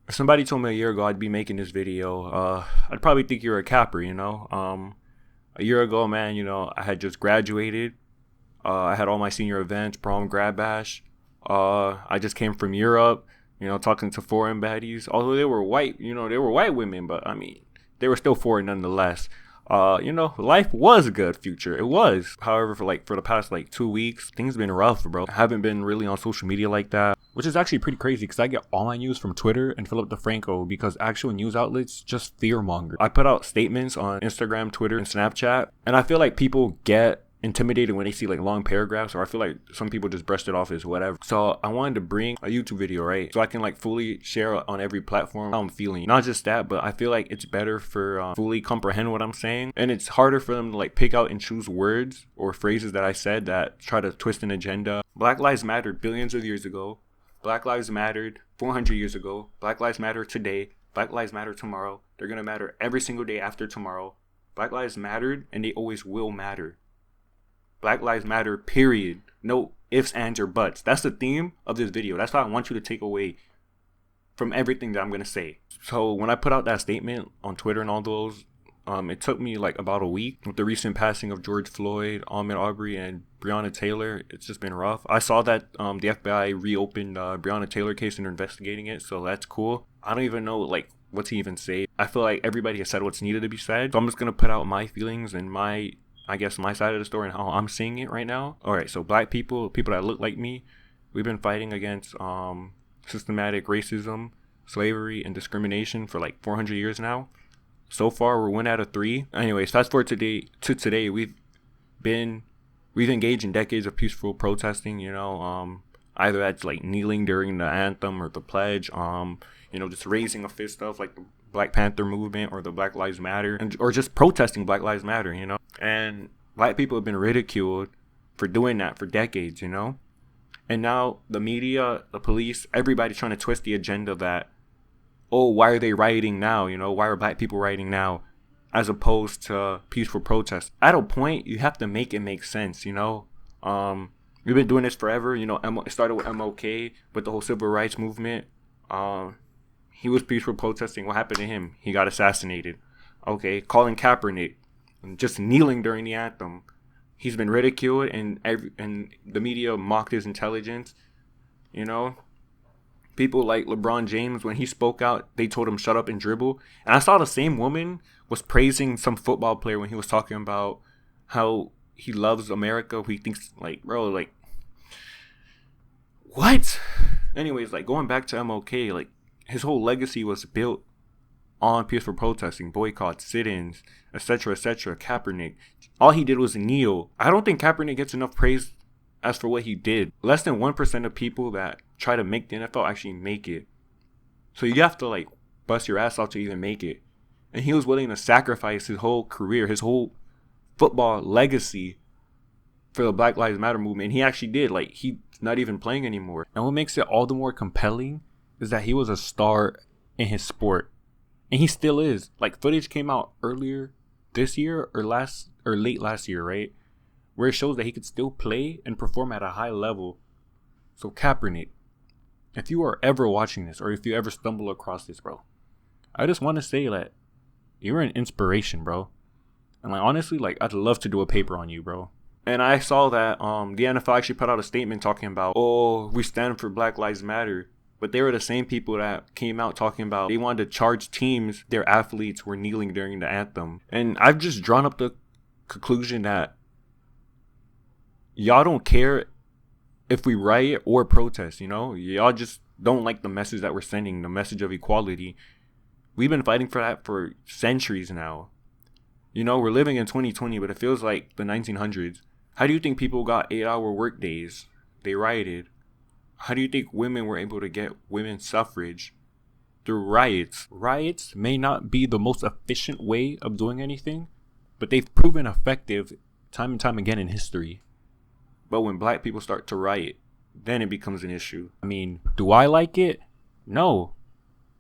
If somebody told me a year ago I'd be making this video, I'd probably think you're a capper, you know. A year ago, man, I had just graduated. I had all my senior events, prom, grad bash. I just came from Europe, talking to foreign baddies. Although they were white, they were white women, but I mean, they were still foreign nonetheless. Life was good, future. It was. However, for the past 2 weeks, things been rough, bro. I haven't been really on social media like that, which is actually pretty crazy because I get all my news from Twitter and Philip DeFranco because actual news outlets just fearmonger. I put out statements on Instagram, Twitter, and Snapchat, and I feel like people get intimidated when they see long paragraphs, or I feel like some people just brushed it off as whatever. So I wanted to bring a YouTube video, right, so I can fully share on every platform how I'm feeling. Not just that, but I feel like it's better for fully comprehend what I'm saying, and it's harder for them to pick out and choose words or phrases that I said that try to twist an agenda. Black lives mattered billions of years ago. Black lives mattered 400 years ago. Black lives matter today. Black lives matter tomorrow. They're gonna matter every single day after tomorrow. Black lives mattered, and they always will matter. Black lives matter, period. No ifs, ands, or buts. That's the theme of this video. That's what I want you to take away from everything that I'm going to say. So when I put out that statement on Twitter and all those, it took me about a week. With the recent passing of George Floyd, Ahmaud Arbery, and Breonna Taylor, it's just been rough. I saw that the FBI reopened Breonna Taylor case and they're investigating it, so that's cool. I don't even know what to even say. I feel like everybody has said what's needed to be said, so I'm just going to put out my feelings and my side of the story and how I'm seeing it right now. All right, so black people that look like me, we've been fighting against systematic racism, slavery, and discrimination for 400 years now. So far, we're 1 out of 3. Anyways, fast forward today, we've engaged in decades of peaceful protesting. Either that's kneeling during the anthem or the pledge. Just raising a fist of the Black Panther movement or the Black Lives Matter, or just protesting Black Lives Matter, And black people have been ridiculed for doing that for decades, And now the media, the police, everybody's trying to twist the agenda that, oh, why are they rioting now? Why are black people rioting now? As opposed to peaceful protests. At a point, you have to make it make sense, We've been doing this forever, It started with MLK, with the whole civil rights movement. He was peaceful protesting. What happened to him? He got assassinated. Okay, Colin Kaepernick, just kneeling during the anthem. He's been ridiculed, and the media mocked his intelligence. People like LeBron James, when he spoke out, they told him shut up and dribble. And I saw the same woman was praising some football player when he was talking about how he loves America. He thinks bro, what? Anyways, going back to MLK, his whole legacy was built on peaceful protesting, boycotts, sit-ins, etc., etc. Kaepernick, all he did was kneel. I don't think Kaepernick gets enough praise as for what he did. Less than 1% of people that try to make the NFL actually make it. So you have to bust your ass off to even make it. And he was willing to sacrifice his whole career, his whole football legacy for the Black Lives Matter movement. And he actually did. He's not even playing anymore. And what makes it all the more compelling is that he was a star in his sport. And he still is. Footage came out earlier this year or late last year, right? Where it shows that he could still play and perform at a high level. So Kaepernick, if you are ever watching this or if you ever stumble across this, bro, I just want to say that you're an inspiration, bro. And honestly, I'd love to do a paper on you, bro. And I saw that the NFL actually put out a statement talking about, oh, we stand for Black Lives Matter. But they were the same people that came out talking about they wanted to charge teams their athletes were kneeling during the anthem. And I've just drawn up the conclusion that y'all don't care if we riot or protest, Y'all just don't like the message that we're sending, the message of equality. We've been fighting for that for centuries now. We're living in 2020, but it feels like the 1900s. How do you think people got 8-hour work days? They rioted. How do you think women were able to get women's suffrage? Through riots. Riots may not be the most efficient way of doing anything, but they've proven effective time and time again in history. But when black people start to riot, then it becomes an issue. I mean, do I like it? No.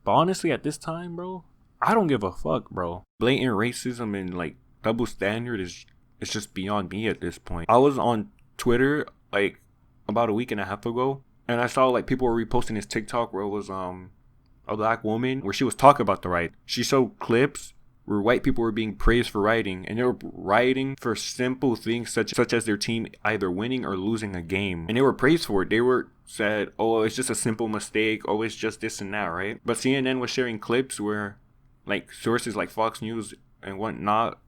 But honestly, at this time, bro, I don't give a fuck, bro. Blatant racism and double standard it's just beyond me at this point. I was on Twitter about a week and a half ago, and I saw people were reposting this TikTok where it was a black woman, where she was talking about the riot. She showed clips where white people were being praised for rioting, and they were rioting for simple things such as their team either winning or losing a game, and they were praised for it. They were said, oh, it's just a simple mistake, oh, it's just this and that, right? But CNN was sharing clips where like sources like Fox News and whatnot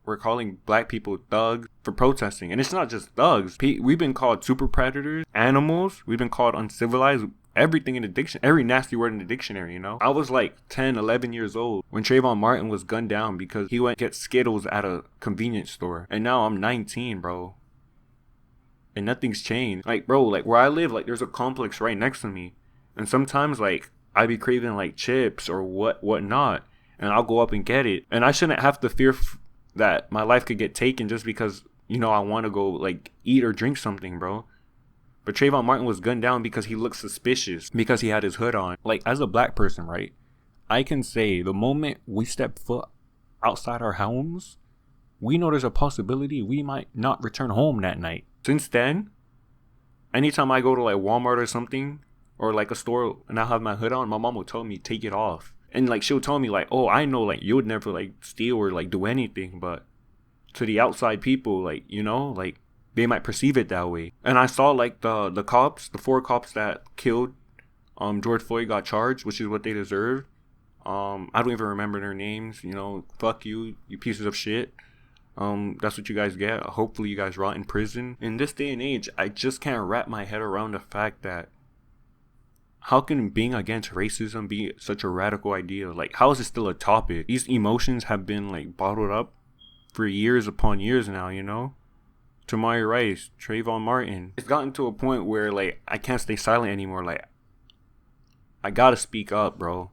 were calling black people thugs for protesting. And it's not just thugs. We've been called super predators, animals. We've been called uncivilized. Everything in the dictionary, every nasty word in the dictionary, you know? I was like 10, 11 years old when Trayvon Martin was gunned down because he went get Skittles at a convenience store. And now I'm 19, bro. And nothing's changed. Like, bro, like where I live, like there's a complex right next to me. And sometimes like I be craving like chips or whatnot. And I'll go up and get it. And I shouldn't have to fear that my life could get taken just because, you know, I want to go like eat or drink something, bro. But Trayvon Martin was gunned down because he looked suspicious, because he had his hood on. Like, as a black person, right, I can say the moment we step foot outside our homes, we know there's a possibility we might not return home that night. Since then, anytime I go to like Walmart or something, or like a store and I have my hood on, my mom will tell me, take it off. And like, she'll tell me like, oh, I know like you would never like steal or like do anything, but to the outside people, like, you know, like, they might perceive it that way. And I saw like the cops, the 4 cops that killed George Floyd got charged, which is what they deserved. I don't even remember their names. You know, fuck you, you pieces of shit. That's what you guys get. Hopefully you guys rot in prison. In this day and age, I just can't wrap my head around the fact that how can being against racism be such a radical idea? Like, how is it still a topic? These emotions have been like bottled up for years upon years now, you know? Tamir Rice, Trayvon Martin. It's gotten to a point where like I can't stay silent anymore. Like, I gotta speak up, bro.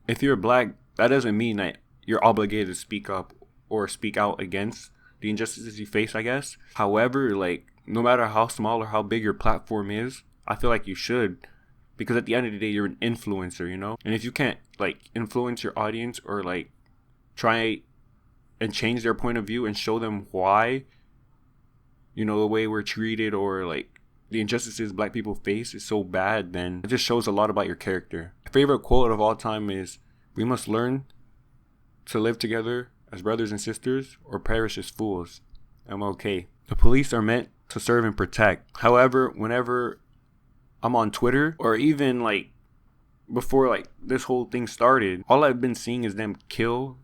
If you're black, that doesn't mean that you're obligated to speak up or speak out against the injustices you face, I guess. However, like, no matter how small or how big your platform is, I feel like you should. Because at the end of the day, you're an influencer, you know? And if you can't like influence your audience or like try and change their point of view and show them why, you know, the way we're treated or like the injustices black people face is so bad, then it just shows a lot about your character. My favorite quote of all time is, we must learn to live together as brothers and sisters or perish as fools. MLK. The police are meant to serve and protect. However, whenever I'm on Twitter or even like before like this whole thing started, all I've been seeing is them kill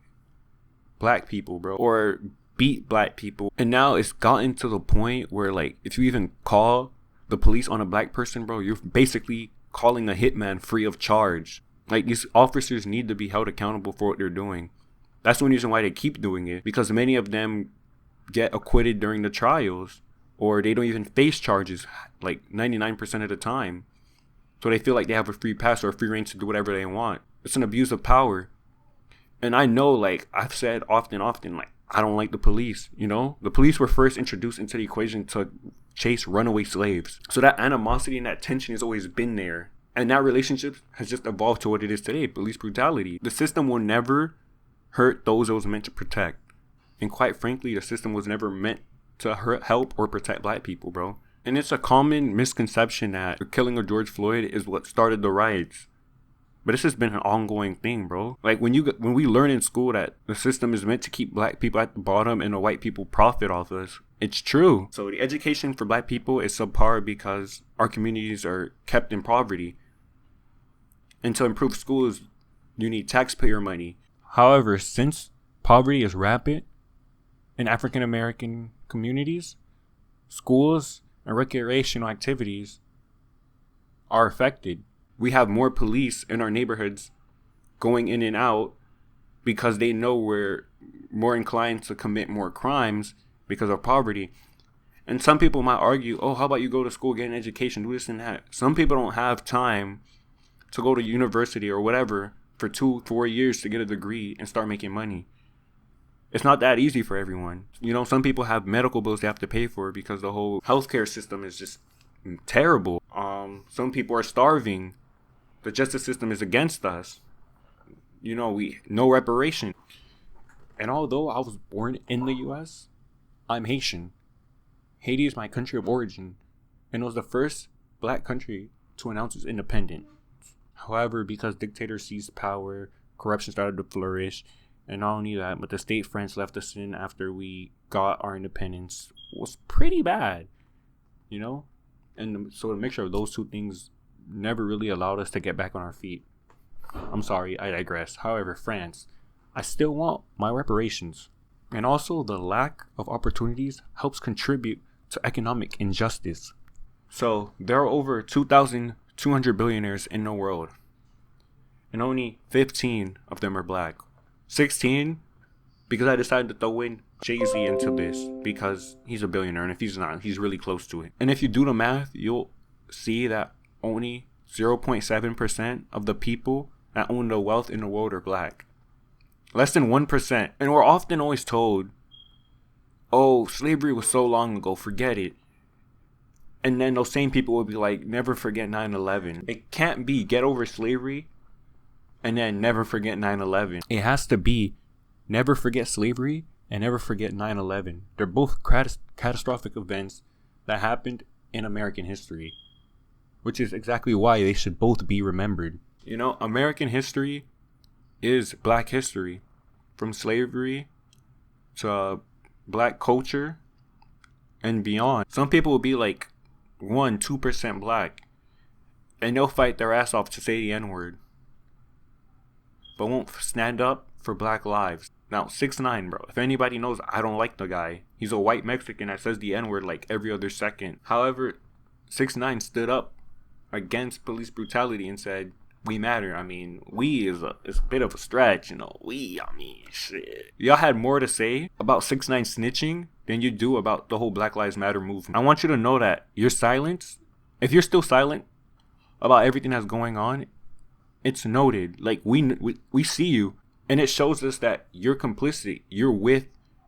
black people, bro, or beat black people. And now it's gotten to the point where like if you even call the police on a black person, bro, you're basically calling the hitman free of charge. Like, these officers need to be held accountable for what they're doing. That's one reason why they keep doing it, because many of them get acquitted during the trials, or they don't even face charges like 99% of the time. So they feel like they have a free pass or a free reign to do whatever they want. It's an abuse of power. And I know, like I've said often, like, I don't like the police, you know? The police were first introduced into the equation to chase runaway slaves. So that animosity and that tension has always been there. And that relationship has just evolved to what it is today, police brutality. The system will never hurt those it was meant to protect. And quite frankly, the system was never meant to help or protect black people, bro. And it's a common misconception that the killing of George Floyd is what started the riots. But this has been an ongoing thing, bro. Like, when we learn in school that the system is meant to keep black people at the bottom and the white people profit off us, it's true. So the education for black people is subpar because our communities are kept in poverty. And to improve schools, you need taxpayer money. However, since poverty is rampant in African American communities, schools and recreational activities are affected. We have more police in our neighborhoods going in and out because they know we're more inclined to commit more crimes because of poverty. And some people might argue, oh, how about you go to school, get an education, do this and that. Some people don't have time to go to university or whatever for 2-4 years to get a degree and start making money. It's not that easy for everyone. You know, some people have medical bills they have to pay for because the whole healthcare system is just terrible. Some people are starving. The justice system is against us. You know, no reparation. And although I was born in the U.S., I'm Haitian. Haiti is my country of origin, and it was the first black country to announce its independence. However, because dictators seized power, corruption started to flourish, and not only that, but the state France left us in after we got our independence was pretty bad, you know? And so a mixture of those two things never really allowed us to get back on our feet. I'm sorry, I digress. However, France, I still want my reparations. And also, the lack of opportunities helps contribute to economic injustice. So, there are over 2,200 billionaires in the world, and only 15 of them are black. 16, because I decided to throw in Jay-Z into this, because he's a billionaire, and if he's not, he's really close to it. And if you do the math, you'll see that only 0.7% of the people that own the wealth in the world are black. Less than 1%. And we're often always told, oh, slavery was so long ago, forget it. And then those same people will be like, never forget 9/11. It can't be get over slavery and then never forget 9/11. It has to be never forget slavery and never forget 9/11. They're both catastrophic events that happened in American history, which is exactly why they should both be remembered. You know, American history is black history. From slavery to black culture and beyond. Some people will be like 1-2% black, and they'll fight their ass off to say the N-word, but won't stand up for black lives. Now, 6ix9ine, bro, if anybody knows, I don't like the guy. He's a white Mexican that says the N-word like every other second. However, 6ix9ine stood up against police brutality and said, we matter. I mean, we is a bit of a stretch, you know. Shit. Y'all had more to say about 6ix9ine snitching than you do about the whole Black Lives Matter movement. I want you to know that your silence, if you're still silent about everything that's going on, it's noted. Like, we see you, and it shows us that you're complicit. You're with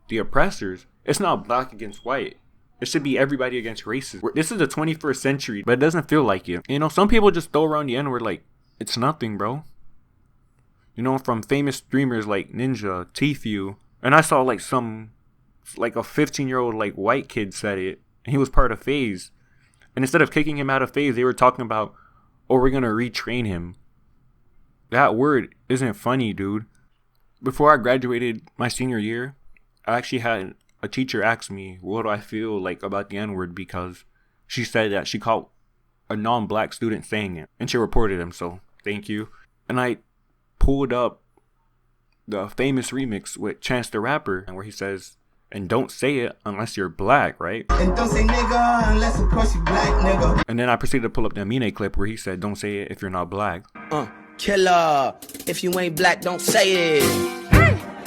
the oppressors. It's not black against white. It should be everybody against racism. This is the 21st century, but it doesn't feel like it. You know, some people just throw around the N-word like it's nothing, bro. You know, from famous streamers like Ninja, Tfue, and I saw like a 15-year-old like white kid said it, and he was part of FaZe. And instead of kicking him out of FaZe, they were talking about, oh, we're gonna retrain him. That word isn't funny, dude. Before I graduated my senior year, I actually had a teacher ask me, what do I feel like about the N-word, because she said that she caught a non-black student saying it, and she reported him, so thank you. And I pulled up the famous remix with Chance the Rapper, and where he says, and don't say it unless you're black, right? And don't say nigga unless of course you black, nigga. And then I proceeded to pull up the Amine clip where he said, don't say it if you're not black. Killer, if you ain't black, don't say it.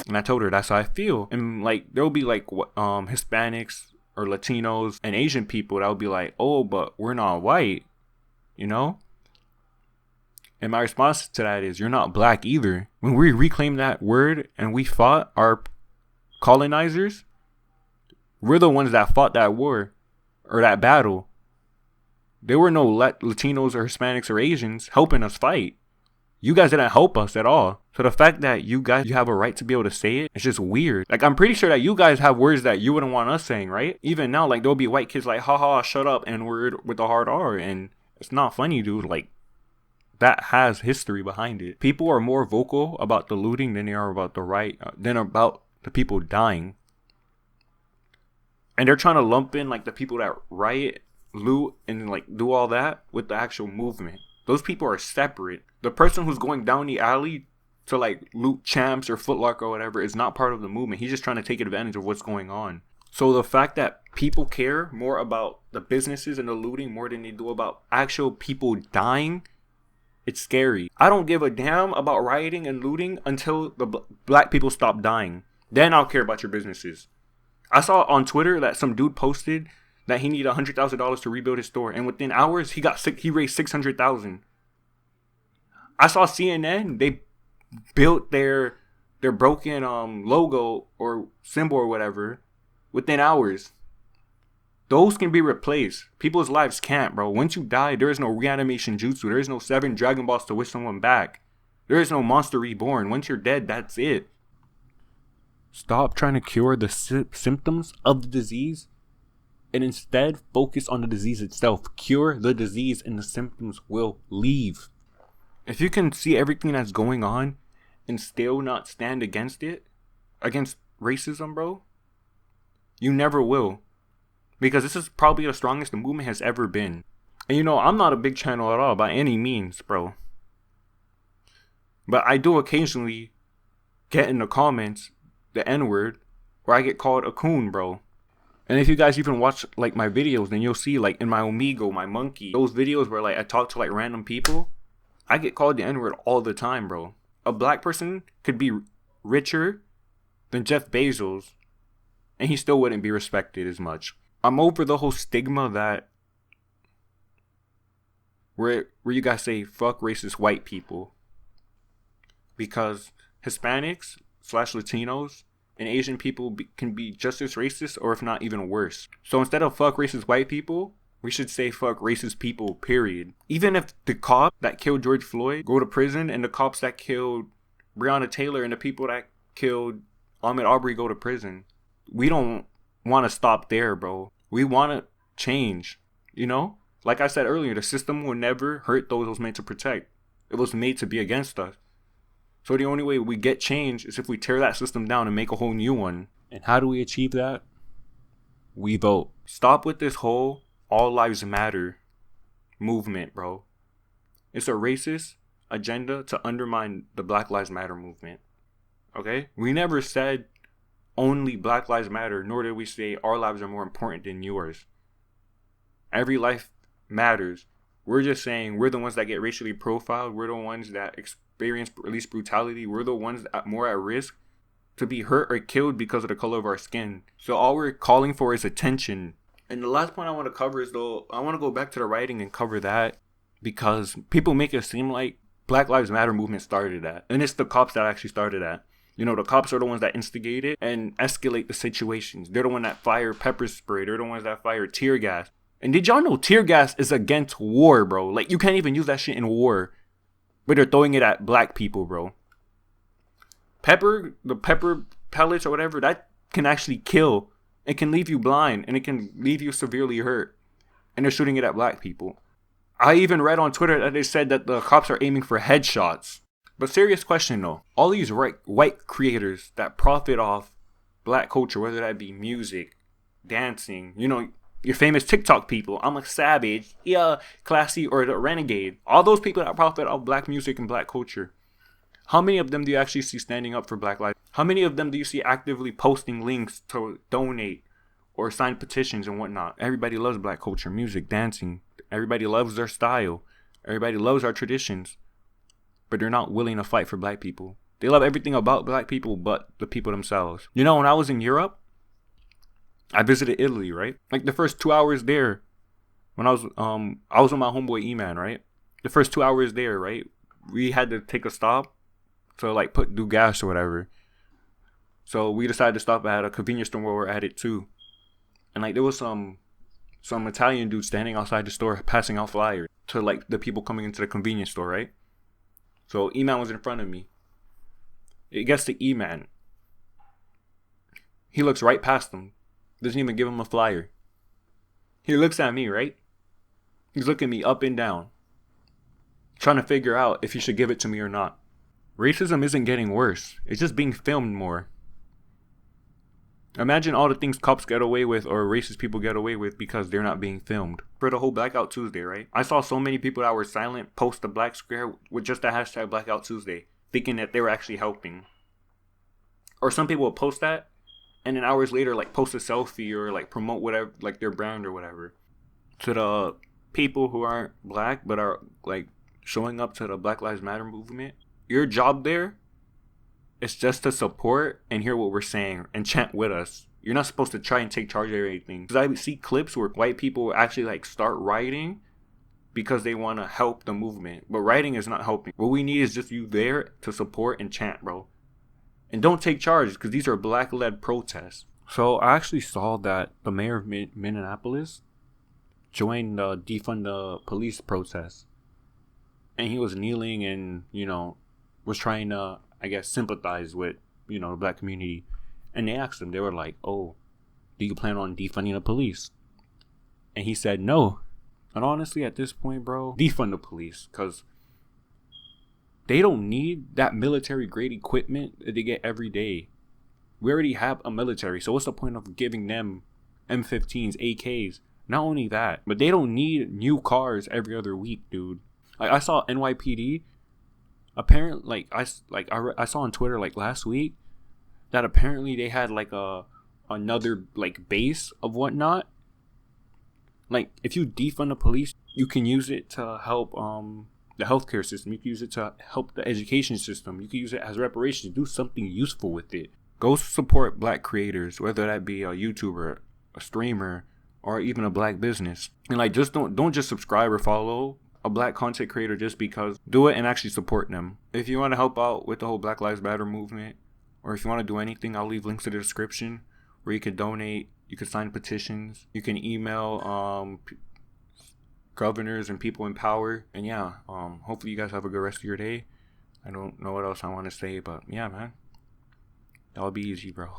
And I told her that's how I feel. And like, there'll be like Hispanics or Latinos and Asian people that will be like, oh, but we're not white, you know? And my response to that is, you're not black either. When we reclaimed that word and we fought our colonizers, we're the ones that fought that war or that battle. There were no Latinos or Hispanics or Asians helping us fight. You guys didn't help us at all. So the fact that you have a right to be able to say it, it's just weird. Like, I'm pretty sure that you guys have words that you wouldn't want us saying, right? Even now, like, there'll be white kids like, haha, shut up, N-word with the hard R. And it's not funny, dude. Like, that has history behind it. People are more vocal about the looting than they are about than about the people dying. And they're trying to lump in, like, the people that riot, loot, and, like, do all that with the actual movement. Those people are separate. The person who's going down the alley to like loot Champs or Foot Locker or whatever is not part of the movement. He's just trying to take advantage of what's going on. So the fact that people care more about the businesses and the looting more than they do about actual people dying, it's scary. I don't give a damn about rioting and looting until the black people stop dying. Then I'll care about your businesses. I saw on Twitter that some dude posted that he needed $100,000 to rebuild his store, and within hours he raised $600,000. I saw CNN, they built their broken logo or symbol or whatever within hours. Those can be replaced. People's lives can't, bro. Once you die, there is no reanimation jutsu. There is no 7 Dragon Balls to wish someone back. There is no Monster Reborn. Once you're dead, that's it. Stop trying to cure the symptoms of the disease and instead focus on the disease itself. Cure the disease and the symptoms will leave. If you can see everything that's going on and still not stand against it, against racism, bro, you never will. Because this is probably the strongest the movement has ever been. And you know, I'm not a big channel at all by any means, bro. But I do occasionally get in the comments the N-word where I get called a coon, bro. And if you guys even watch like my videos, then you'll see like in my Omegle, my monkey, those videos where like I talk to like random people, I get called the N-word all the time, bro. A black person could be richer than Jeff Bezos and he still wouldn't be respected as much. I'm over the whole stigma that where you guys say fuck racist white people, because Hispanics / Latinos and Asian people can be just as racist, or if not even worse. So instead of fuck racist white people, we should say fuck racist people, period. Even if the cop that killed George Floyd go to prison, and the cops that killed Breonna Taylor and the people that killed Ahmaud Arbery go to prison, we don't want to stop there, bro. We want to change, you know? Like I said earlier, the system will never hurt those it was meant to protect. It was made to be against us. So the only way we get change is if we tear that system down and make a whole new one. And how do we achieve that? We vote. Stop with this whole all lives matter movement, bro. It's a racist agenda to undermine the Black Lives Matter movement. Okay? We never said only Black Lives Matter, nor did we say our lives are more important than yours. Every life matters. We're just saying we're the ones that get racially profiled. We're the ones that experience police brutality. We're the ones that are more at risk to be hurt or killed because of the color of our skin. So all we're calling for is attention. And the last point I want to cover is, though, I want to go back to the writing and cover that, because people make it seem like Black Lives Matter movement started that. And it's the cops that actually started that. You know, the cops are the ones that instigate it and escalate the situations. They're the ones that fire pepper spray. They're the ones that fire tear gas. And did y'all know tear gas is against war, bro? Like, you can't even use that shit in war. But they're throwing it at black people, bro. The pepper pellets or whatever, that can actually kill. It can leave you blind, and it can leave you severely hurt. And they're shooting it at black people. I even read on Twitter that they said that the cops are aiming for headshots. But serious question though, all these white creators that profit off black culture, whether that be music, dancing, you know, your famous TikTok people, I'm a savage, yeah, classy, or the renegade, all those people that profit off black music and black culture, how many of them do you actually see standing up for Black lives? How many of them do you see actively posting links to donate or sign petitions and whatnot? Everybody loves black culture, music, dancing. Everybody loves their style. Everybody loves our traditions. But they're not willing to fight for black people. They love everything about black people but the people themselves. You know, when I was in Europe, I visited Italy, right? Like the first 2 hours there, when I was with my homeboy E-Man, right? The first 2 hours there, right? We had to take a stop to like do gas or whatever. So we decided to stop at a convenience store where we're at it too. And like there was some Italian dude standing outside the store passing out flyers to like the people coming into the convenience store, right? So E-Man was in front of me. It gets to E-Man. He looks right past him. Doesn't even give him a flyer. He looks at me, right? He's looking me up and down, trying to figure out if he should give it to me or not. Racism isn't getting worse. It's just being filmed more. Imagine all the things cops get away with or racist people get away with because they're not being filmed. For the whole Blackout Tuesday, right? I saw so many people that were silent post the black square with just the hashtag Blackout Tuesday, thinking that they were actually helping. Or some people would post that and then hours later like post a selfie or like promote whatever, like their brand or whatever. To the people who aren't black but are like showing up to the Black Lives Matter movement, your job there is just to support and hear what we're saying and chant with us. You're not supposed to try and take charge of anything. Because I see clips where white people actually like start rioting because they want to help the movement. But rioting is not helping. What we need is just you there to support and chant, bro. And don't take charge because these are black-led protests. So I actually saw that the mayor of Minneapolis joined the defund the police protest. And he was kneeling and, you know, was trying to, I guess, sympathize with, you know, the black community. And they asked him, they were like, oh, do you plan on defunding the police? And he said no. And honestly, at this point, bro, defund the police. Because They don't need that military grade equipment that they get every day. We already have a military, so what's the point of giving them M15s, AKs? Not only that, but they don't need new cars every other week, dude. Like, I saw NYPD. Apparently, I saw on Twitter like last week that apparently they had like another like base of whatnot. Like, if you defund the police, you can use it to help the healthcare system. You can use it to help the education system. You can use it as reparations. Do something useful with it. Go support black creators, whether that be a YouTuber, a streamer, or even a black business. And like, just don't just subscribe or follow a black content creator just because. Do it and actually support them. If you want to help out with the whole Black Lives Matter movement, or if you want to do anything, I'll leave links in the description where you can donate. You can sign petitions. You can email governors and people in power. And yeah, hopefully you guys have a good rest of your day. I don't know what else I want to say, but yeah, man, that'll be easy, bro.